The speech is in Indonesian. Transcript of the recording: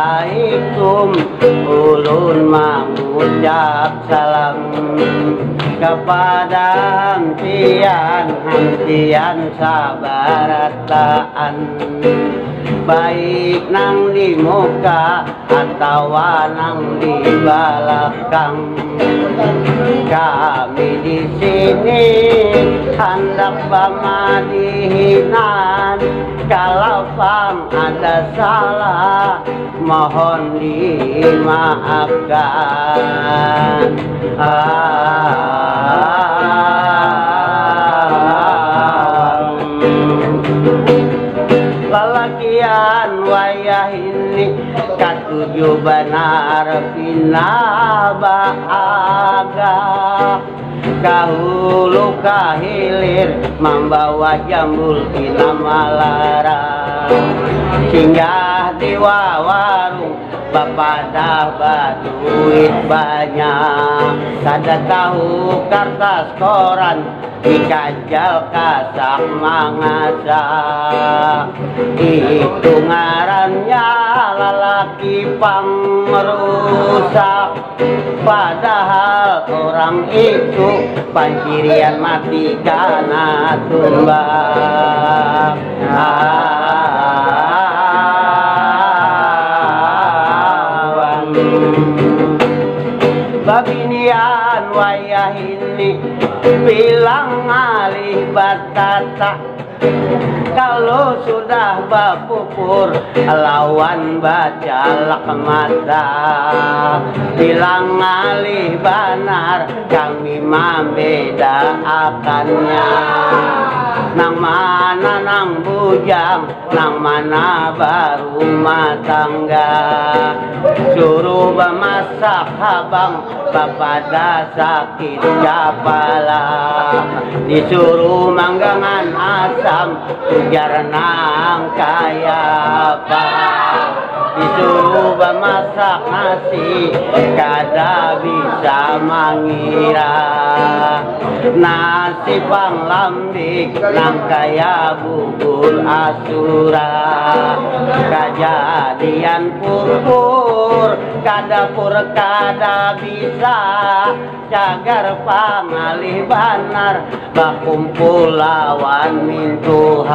Assalamualaikum ulun mengucap salam kepada hantian sabarataan, baik nang di muka atau nang di belakang. Kami di sini hendak pemadihinan, kalau pam ada salah mohon dimaafkan. Lalakian wayah ini katujuh benar final bahaga, kahulu kahilir membawa jambul kita malarang, singgah di warung bapadah baduit banyak, kada tahu kertas koran dikajal kasak mangasak. Itu ngarannya lalaki pangmerusak, padahal orang itu pancirian mati karena tumbang. Babinian wayah ini bilang alih batata, kalau sudah bapupur lawan bajalak mata. Bilang alih banar kami membeda akannya, nang mana nang bujang, nang mana baru rumah tangga. Suruh bemasak habang bapada sakit kepala, disuruh manggangan asam ujar nang kaya apa. Disuruh bemasak nasi kada bisa mengira, nasi panglambik nang kaya bubur asura. Kejadian purpur kada pur kada bisa, cagar pangalih banar bakumpul lawan min Tuhan.